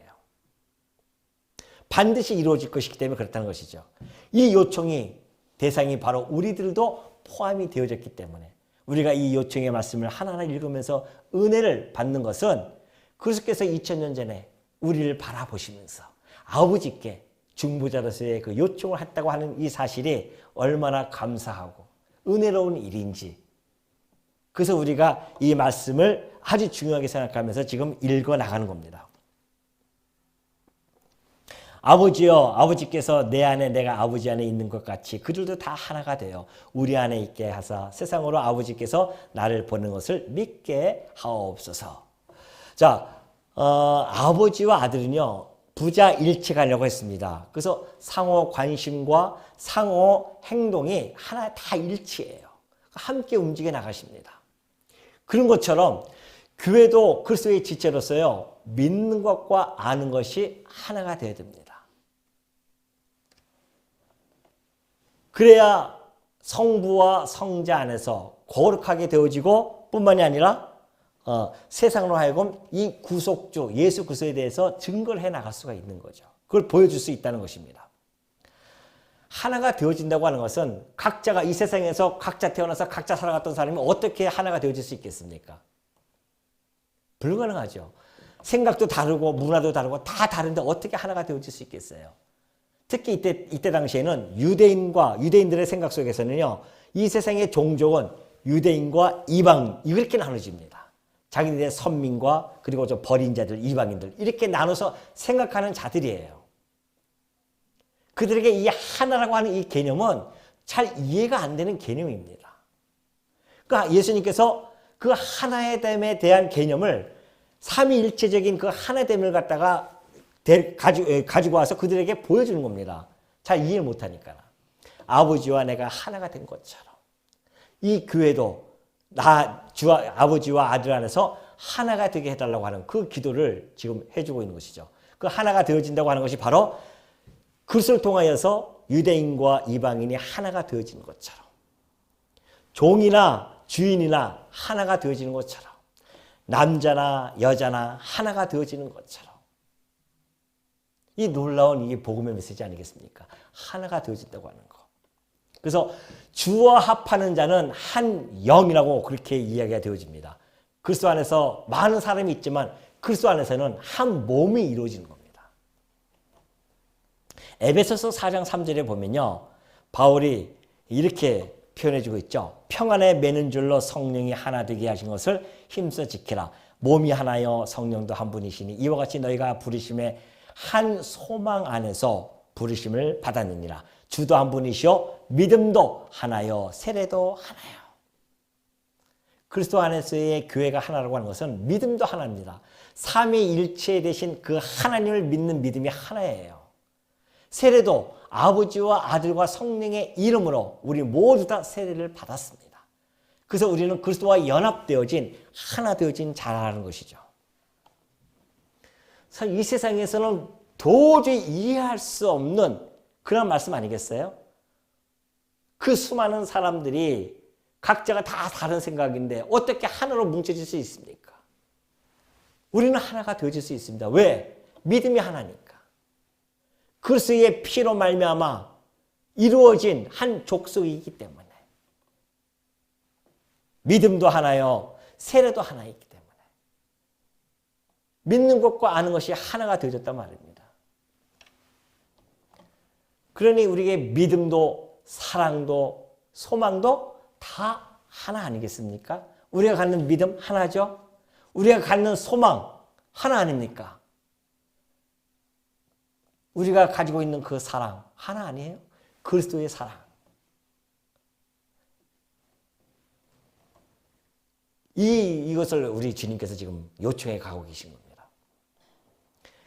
반드시 이루어질 것이기 때문에 그렇다는 것이죠. 이 요청이 대상이 바로 우리들도 포함이 되어졌기 때문에 우리가 이 요청의 말씀을 하나하나 읽으면서 은혜를 받는 것은 그리스도께서 2000년 전에 우리를 바라보시면서 아버지께 중보자로서의 그 요청을 했다고 하는 이 사실이 얼마나 감사하고 은혜로운 일인지, 그래서 우리가 이 말씀을 아주 중요하게 생각하면서 지금 읽어 나가는 겁니다. 아버지여, 아버지께서 내 안에 내가 아버지 안에 있는 것 같이 그들도 다 하나가 되어 우리 안에 있게 하사 세상으로 아버지께서 나를 보는 것을 믿게 하옵소서. 자, 아버지와 아들은요 부자 일치하려고 했습니다. 그래서 상호 관심과 상호 행동이 하나 다 일치해요. 함께 움직여 나가십니다. 그런 것처럼 교회도 그리스도의 지체로서요 믿는 것과 아는 것이 하나가 되어야 됩니다. 그래야 성부와 성자 안에서 거룩하게 되어지고 뿐만이 아니라 세상으로 하여금 이 구속주 예수 그리스도에 대해서 증거를 해 나갈 수가 있는 거죠. 그걸 보여줄 수 있다는 것입니다. 하나가 되어진다고 하는 것은 각자가 이 세상에서 각자 태어나서 각자 살아갔던 사람이 어떻게 하나가 되어질 수 있겠습니까? 불가능하죠. 생각도 다르고 문화도 다르고 다 다른데 어떻게 하나가 되어질 수 있겠어요? 특히 이때 당시에는 유대인들의 생각 속에서는요 이 세상의 종족은 유대인과 이방 이렇게 나눠집니다. 자기들의 선민과 그리고 저 버린 자들, 이방인들 이렇게 나눠서 생각하는 자들이에요. 그들에게 이 하나라고 하는 이 개념은 잘 이해가 안 되는 개념입니다. 그러니까 예수님께서 그 하나됨에 대한 개념을 삼위일체적인 그 하나됨을 갖다가 가지고 와서 그들에게 보여주는 겁니다. 잘 이해를 못하니까. 아버지와 내가 하나가 된 것처럼 이 교회도 아버지와 아들 안에서 하나가 되게 해달라고 하는 그 기도를 지금 해주고 있는 것이죠. 그 하나가 되어진다고 하는 것이 바로 그리스도를 통하여서 유대인과 이방인이 하나가 되어지는 것처럼, 종이나 주인이나 하나가 되어지는 것처럼, 남자나 여자나 하나가 되어지는 것처럼, 이 놀라운 이게 복음의 메시지 아니겠습니까? 하나가 되어진다고 하는 거. 그래서 주와 합하는 자는 한 영이라고 그렇게 이야기가 되어집니다. 그리스도 안에서 많은 사람이 있지만 그리스도 안에서는 한 몸이 이루어지는 겁니다. 에베소서 4장 3절에 보면요, 바울이 이렇게 표현해주고 있죠. 평안에 매는 줄로 성령이 하나 되게 하신 것을 힘써 지키라. 몸이 하나여 성령도 한 분이시니 이와 같이 너희가 부르심에 한 소망 안에서 부르심을 받았느니라. 주도 한 분이시오 믿음도 하나요 세례도 하나요. 그리스도 안에서의 교회가 하나라고 하는 것은 믿음도 하나입니다. 삼위일체 되신 그 하나님을 믿는 믿음이 하나예요. 세례도 아버지와 아들과 성령의 이름으로 우리 모두 다 세례를 받았습니다. 그래서 우리는 그리스도와 연합되어진 하나 되어진 자라는 것이죠. 이 세상에서는 도저히 이해할 수 없는 그런 말씀 아니겠어요? 그 수많은 사람들이 각자가 다 다른 생각인데 어떻게 하나로 뭉쳐질 수 있습니까? 우리는 하나가 되어질 수 있습니다. 왜? 믿음이 하나니까. 그리스도의 피로 말미암아 이루어진 한 족속이기 때문에. 믿음도 하나요, 세례도 하나이기 때문에. 믿는 것과 아는 것이 하나가 되어졌단 말입니다. 그러니 우리에게 믿음도 사랑도 소망도 다 하나 아니겠습니까? 우리가 갖는 믿음 하나죠. 우리가 갖는 소망 하나 아닙니까? 우리가 가지고 있는 그 사랑 하나 아니에요? 그리스도의 사랑. 이것을 우리 주님께서 지금 요청해 가고 계신 겁니다.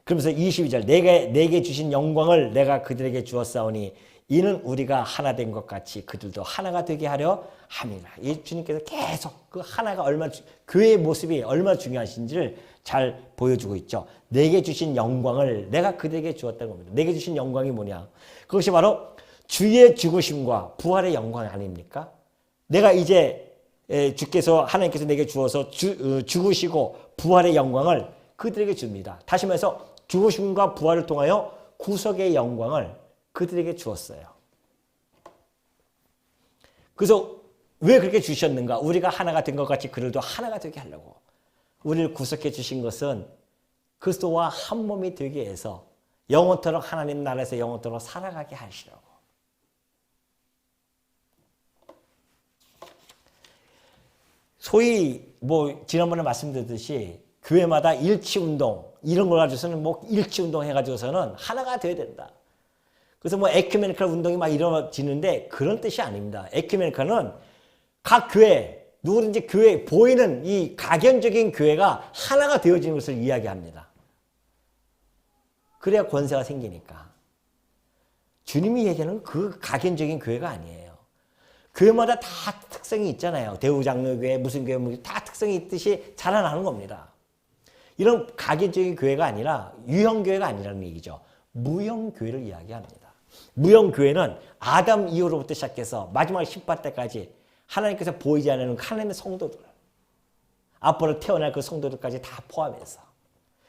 그러면서 22절 내게 주신 영광을 내가 그들에게 주었사오니 이는 우리가 하나 된 것 같이 그들도 하나가 되게 하려 함이라. 이 주님께서 계속 그 하나가 얼마나 교회의 모습이 얼마나 중요하신지를 잘 보여주고 있죠. 내게 주신 영광을 내가 그들에게 주었다는 겁니다. 내게 주신 영광이 뭐냐? 그것이 바로 주의 죽으심과 부활의 영광 아닙니까? 내가 이제 주께서 하나님께서 내게 주어서 죽으시고 부활의 영광을 그들에게 줍니다. 다시 말해서 죽으심과 부활을 통하여 구속의 영광을 그들에게 주었어요. 그래서 왜 그렇게 주셨는가? 우리가 하나가 된 것 같이 그들도 하나가 되게 하려고. 우리를 구속해 주신 것은 그리스도와 한 몸이 되게 해서 영원토록 하나님 나라에서 영원토록 살아가게 하시려고. 소위 지난번에 말씀드렸듯이 교회마다 일치운동 이런 걸 가지고서는 일치운동 해가지고서는 하나가 돼야 된다. 그래서 에큐메니컬 운동이 막 이루어지는데 그런 뜻이 아닙니다. 에큐메니컬은 각 교회, 누구든지 교회 보이는 이 가견적인 교회가 하나가 되어지는 것을 이야기합니다. 그래야 권세가 생기니까. 주님이 얘기하는 그 가견적인 교회가 아니에요. 교회마다 다 특성이 있잖아요. 대우장로교회, 무슨 교회, 다 특성이 있듯이 자라나는 겁니다. 이런 가견적인 교회가 아니라 유형교회가 아니라는 얘기죠. 무형교회를 이야기합니다. 무형교회는 아담 이후로부터 시작해서 마지막 심판 때까지 하나님께서 보이지 않는 하나님의 성도들, 앞으로 태어날 그 성도들까지 다 포함해서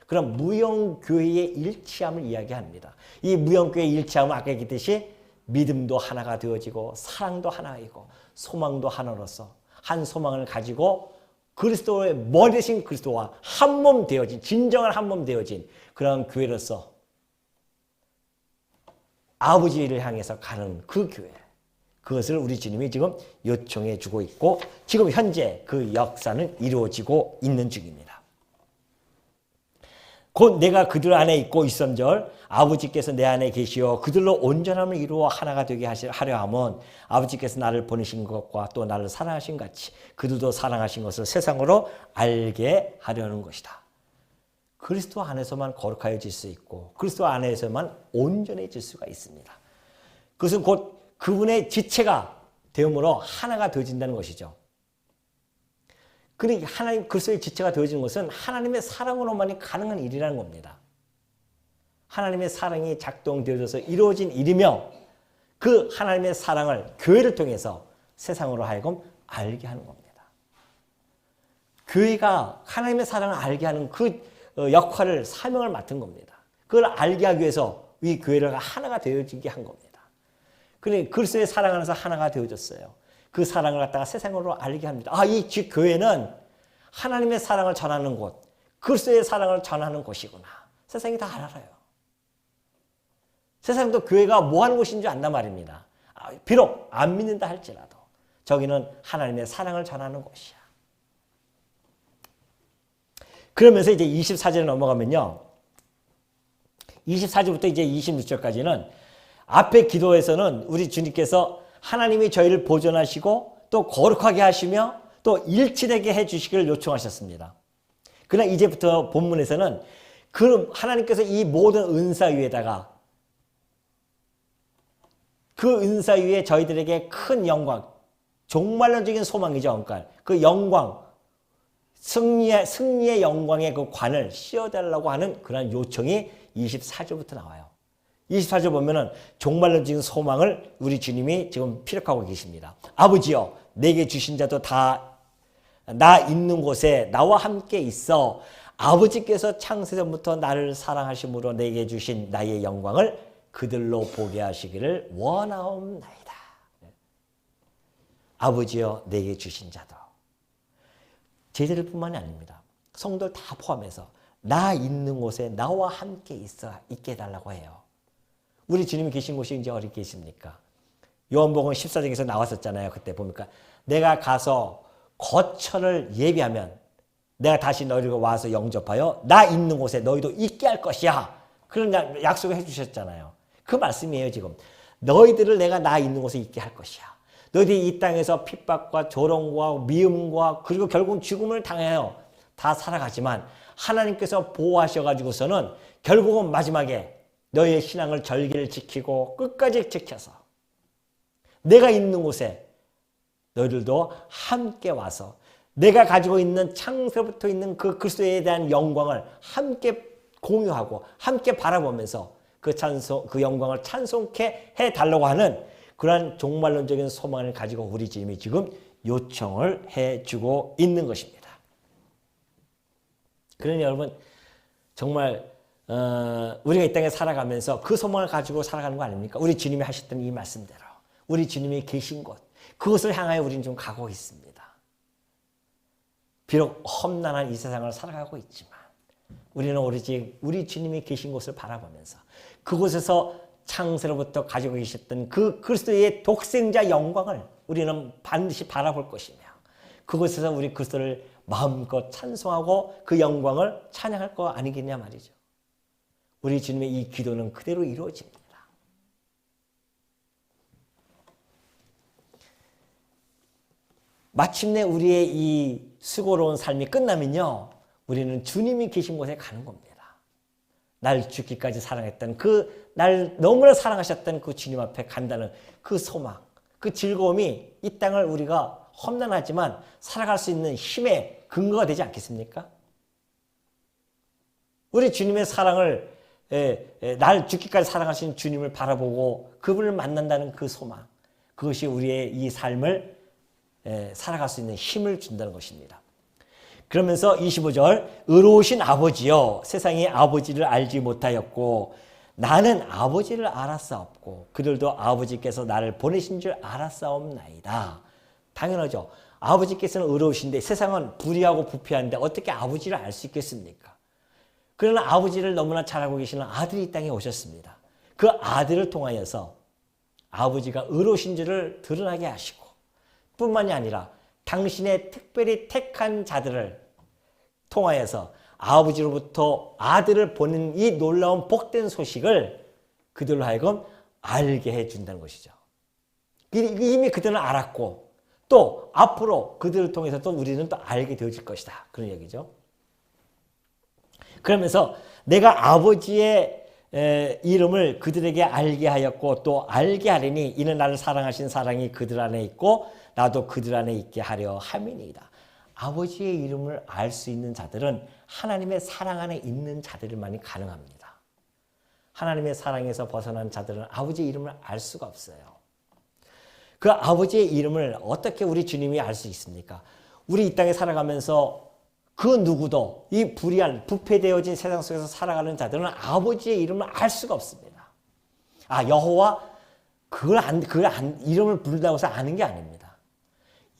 그런 무형교회의 일치함을 이야기합니다. 이 무형교회의 일치함은 아까 얘기했듯이 믿음도 하나가 되어지고 사랑도 하나이고 소망도 하나로서 한 소망을 가지고 그리스도의 머리 대신 그리스도와 한 몸 되어진 진정한 한 몸 되어진 그런 교회로서 아버지를 향해서 가는 그 교회, 그것을 우리 주님이 지금 요청해 주고 있고 지금 현재 그 역사는 이루어지고 있는 중입니다. 곧 내가 그들 안에 있고 있음절 아버지께서 내 안에 계시어 그들로 온전함을 이루어 하나가 되게 하려 함은 아버지께서 나를 보내신 것과 또 나를 사랑하신 같이 그들도 사랑하신 것을 세상으로 알게 하려는 것이다. 그리스도 안에서만 거룩하여질 수 있고 그리스도 안에서만 온전해질 수가 있습니다. 그것은 곧 그분의 지체가 되므로 하나가 되어진다는 것이죠. 그러니까 하나님 그리스도의 지체가 되어지는 것은 하나님의 사랑으로만이 가능한 일이라는 겁니다. 하나님의 사랑이 작동되어져서 이루어진 일이며 그 하나님의 사랑을 교회를 통해서 세상으로 하여금 알게 하는 겁니다. 교회가 하나님의 사랑을 알게 하는 그 역할을 사명을 맡은 겁니다. 그걸 알게 하기 위해서 이 교회를 하나가 되어지게 한 겁니다. 그러니 그리스도의 사랑 안에서 하나가 되어졌어요. 그 사랑을 갖다가 세상으로 알게 합니다. 이 교회는 하나님의 사랑을 전하는 곳, 그리스도의 사랑을 전하는 곳이구나. 세상이 다 알아요. 세상도 교회가 뭐 하는 곳인 줄 안단 말입니다. 비록 안 믿는다 할지라도 저기는 하나님의 사랑을 전하는 곳이야. 그러면서 이제 24절에 넘어가면요. 24절부터 이제 26절까지는 앞에 기도에서는 우리 주님께서 하나님이 저희를 보존하시고 또 거룩하게 하시며 또 일치되게 해주시기를 요청하셨습니다. 그러나 이제부터 본문에서는 그 하나님께서 이 모든 은사 위에다가 그 은사 위에 저희들에게 큰 영광, 종말론적인 소망이죠. 그러니까 그 영광, 승리의 영광의 그 관을 씌워달라고 하는 그런 요청이 24절부터 나와요. 24절 보면은 종말론적인 소망을 우리 주님이 지금 피력하고 계십니다. 아버지여 내게 주신 자도 다 나 있는 곳에 나와 함께 있어 아버지께서 창세전부터 나를 사랑하심으로 내게 주신 나의 영광을 그들로 보게 하시기를 원하옵나이다. 아버지여 내게 주신 자도 제자들뿐만이 아닙니다. 성도를 다 포함해서 나 있는 곳에 나와 함께 있게 해달라고 해요. 우리 주님이 계신 곳이 이제 어디 계십니까? 요한복음 14장에서 나왔었잖아요. 그때 보니까 내가 가서 거처를 예비하면 내가 다시 너희를 와서 영접하여 나 있는 곳에 너희도 있게 할 것이야. 그런 약속을 해주셨잖아요. 그 말씀이에요. 지금 너희들을 내가 나 있는 곳에 있게 할 것이야. 너희들이 이 땅에서 핍박과 조롱과 미움과 그리고 결국 죽음을 당해요. 다 살아가지만 하나님께서 보호하셔가지고서는 결국은 마지막에 너희의 신앙을 절기를 지키고 끝까지 지켜서 내가 있는 곳에 너희들도 함께 와서 내가 가지고 있는 창세부터 있는 그 그리스도에 대한 영광을 함께 공유하고 함께 바라보면서 그 영광을 찬송케 해달라고 하는 그러한 종말론적인 소망을 가지고 우리 주님이 지금 요청을 해주고 있는 것입니다. 그러니 여러분 정말 우리가 이 땅에 살아가면서 그 소망을 가지고 살아가는 거 아닙니까? 우리 주님이 하셨던 이 말씀대로 우리 주님이 계신 곳 그것을 향하여 우리는 좀 가고 있습니다. 비록 험난한 이 세상을 살아가고 있지만 우리는 오로지 우리 주님이 계신 곳을 바라보면서 그곳에서 창세로부터 가지고 계셨던 그 그리스도의 독생자 영광을 우리는 반드시 바라볼 것이며 그곳에서 우리 그리스도를 마음껏 찬송하고 그 영광을 찬양할 거 아니겠냐 말이죠. 우리 주님의 이 기도는 그대로 이루어집니다. 마침내 우리의 이 수고로운 삶이 끝나면요. 우리는 주님이 계신 곳에 가는 겁니다. 날 죽기까지 사랑했던 날 너무나 사랑하셨던 그 주님 앞에 간다는 그 소망, 그 즐거움이 이 땅을 우리가 험난하지만 살아갈 수 있는 힘의 근거가 되지 않겠습니까? 우리 주님의 사랑을 날 죽기까지 사랑하신 주님을 바라보고 그분을 만난다는 그 소망, 그것이 우리의 이 삶을 살아갈 수 있는 힘을 준다는 것입니다. 그러면서 25절 의로우신 아버지여 세상이 아버지를 알지 못하였고 나는 아버지를 알았사옵고 그들도 아버지께서 나를 보내신 줄 알았사옵나이다. 당연하죠. 아버지께서는 의로우신데 세상은 불의하고 부패한데 어떻게 아버지를 알 수 있겠습니까? 그러나 아버지를 너무나 잘 알고 계시는 아들이 이 땅에 오셨습니다. 그 아들을 통하여서 아버지가 의로우신 줄을 드러나게 하시고 뿐만이 아니라 당신의 특별히 택한 자들을 통하여서 아버지로부터 아들을 보낸 이 놀라운 복된 소식을 그들로 하여금 알게 해준다는 것이죠. 이미 그들은 알았고 또 앞으로 그들을 통해서 또 우리는 또 알게 되어질 것이다. 그런 얘기죠. 그러면서 내가 아버지의 이름을 그들에게 알게 하였고 또 알게 하리니 이는 나를 사랑하신 사랑이 그들 안에 있고 나도 그들 안에 있게 하려 함이니이다. 아버지의 이름을 알 수 있는 자들은 하나님의 사랑 안에 있는 자들만이 가능합니다. 하나님의 사랑에서 벗어난 자들은 아버지의 이름을 알 수가 없어요. 그 아버지의 이름을 어떻게 우리 주님이 알 수 있습니까? 우리 이 땅에 살아가면서 그 누구도 이 불의한 부패되어진 세상 속에서 살아가는 자들은 아버지의 이름을 알 수가 없습니다. 여호와 이름을 부른다고 해서 아는 게 아닙니다.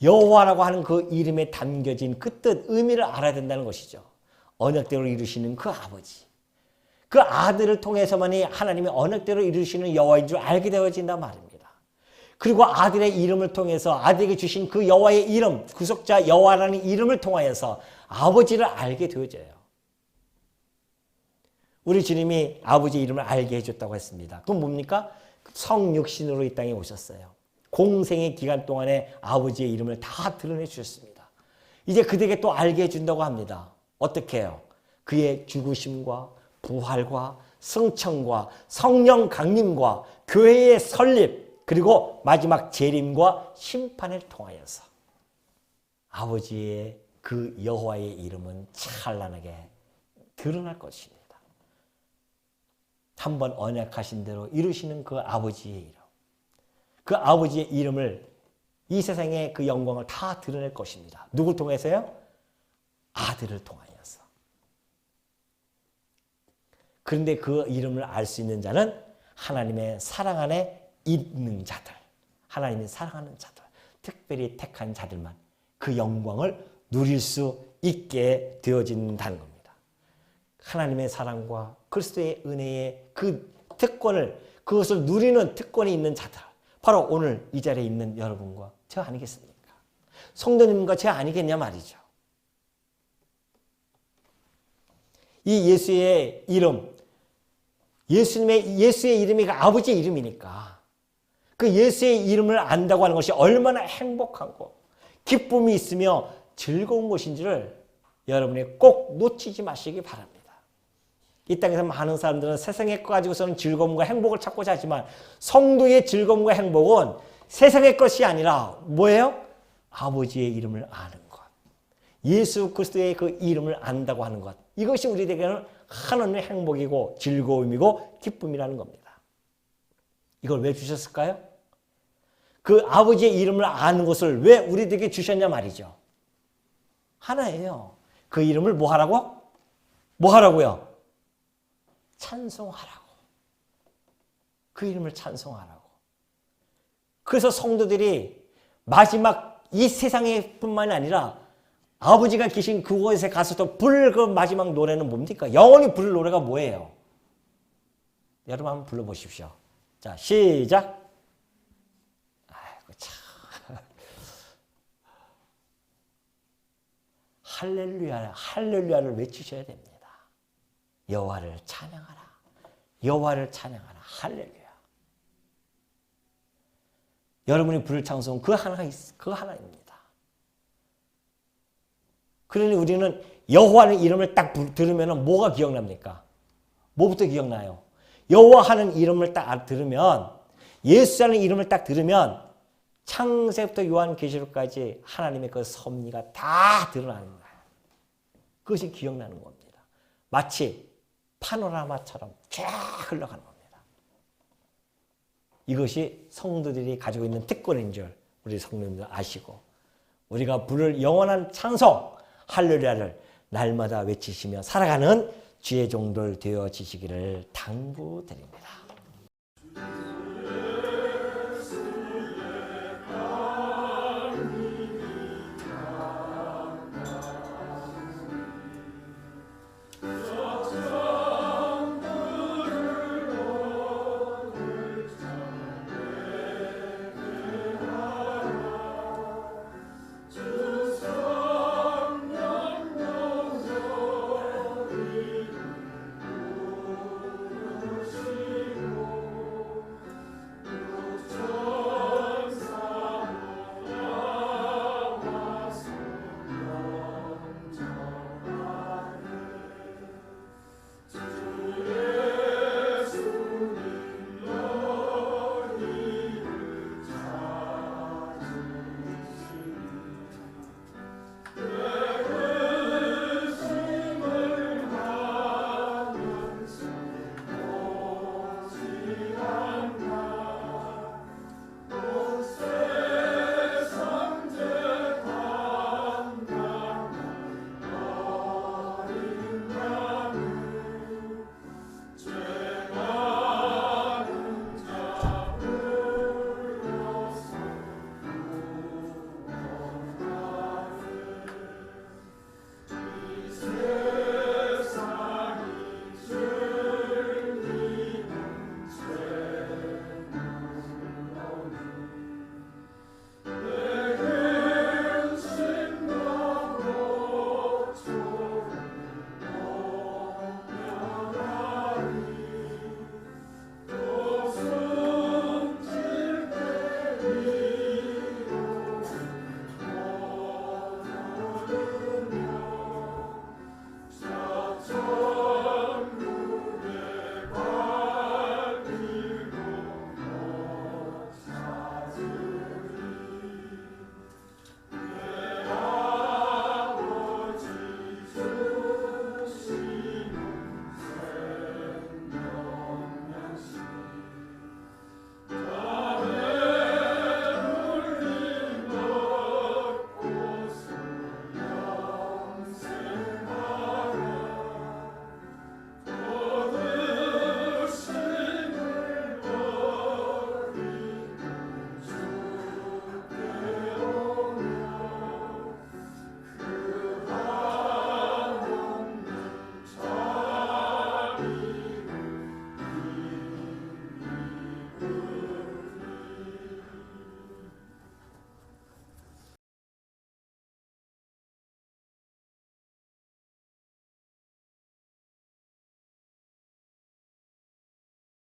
여호와라고 하는 그 이름에 담겨진 그 뜻, 의미를 알아야 된다는 것이죠. 언약대로 이루시는 그 아버지. 그 아들을 통해서만이 하나님이 언약대로 이루시는 여호와인 줄 알게 되어진단 말입니다. 그리고 아들의 이름을 통해서 아들에게 주신 그 여호와의 이름, 구속자 여호와라는 이름을 통하여서 아버지를 알게 되어져요. 우리 주님이 아버지의 이름을 알게 해줬다고 했습니다. 그건 뭡니까? 성육신으로 이 땅에 오셨어요. 공생의 기간 동안에 아버지의 이름을 다 드러내 주셨습니다. 이제 그들에게 또 알게 해준다고 합니다. 어떻게 해요? 그의 죽으심과 부활과 승천과 성령 강림과 교회의 설립 그리고 마지막 재림과 심판을 통하여서 아버지의 그 여호와의 이름은 찬란하게 드러날 것입니다. 한번 언약하신 대로 이루시는 그 아버지의 이름. 그 아버지의 이름을 이 세상의 그 영광을 다 드러낼 것입니다. 누굴 통해서요? 아들을 통하여서. 그런데 그 이름을 알 수 있는 자는 하나님의 사랑 안에 있는 자들, 하나님이 사랑하는 자들, 특별히 택한 자들만 그 영광을 누릴 수 있게 되어진다는 겁니다. 하나님의 사랑과 그리스도의 은혜의 그 특권을 그것을 누리는 특권이 있는 자들 바로 오늘 이 자리에 있는 여러분과 저 아니겠습니까? 성도님과 저 아니겠냐 말이죠. 이 예수의 이름, 예수의 이름이 아버지의 이름이니까 그 예수의 이름을 안다고 하는 것이 얼마나 행복하고 기쁨이 있으며 즐거운 것인지를 여러분이 꼭 놓치지 마시기 바랍니다. 이 땅에서 많은 사람들은 세상의 것 가지고서는 즐거움과 행복을 찾고자 하지만 성도의 즐거움과 행복은 세상의 것이 아니라 뭐예요? 아버지의 이름을 아는 것. 예수 그리스도의 그 이름을 안다고 하는 것. 이것이 우리에게는 하나님의 행복이고 즐거움이고 기쁨이라는 겁니다. 이걸 왜 주셨을까요? 그 아버지의 이름을 아는 것을 왜 우리에게 주셨냐 말이죠. 하나예요. 그 이름을 뭐 하라고? 뭐 하라고요? 찬송하라고. 그 이름을 찬송하라고. 그래서 성도들이 마지막 이 세상에 뿐만이 아니라 아버지가 계신 그곳에 가서도 부를 그 마지막 노래는 뭡니까? 영원히 부를 노래가 뭐예요? 여러분 한번 불러보십시오. 자, 시작. 아이고 참. 할렐루야, 할렐루야를 외치셔야 됩니다. 여호와를 찬양하라. 여호와를 찬양하라. 할렐루야. 여러분이 부를 찬송 그 하나입니다. 그러니 우리는 여호와는 이름을 딱 들으면 뭐가 기억납니까? 뭐부터 기억나요? 여호와 하는 이름을 딱 들으면, 예수라는 이름을 딱 들으면 창세부터 요한계시록까지 하나님의 그 섭리가 다 드러나는 거예요. 그것이 기억나는 겁니다. 마치 파노라마처럼 쫙 흘러가는 겁니다. 이것이 성도들이 가지고 있는 특권인 줄 우리 성도님들 아시고, 우리가 부를 영원한 찬송 할렐루야를 날마다 외치시며 살아가는 주의 종들 되어지시기를 당부드립니다.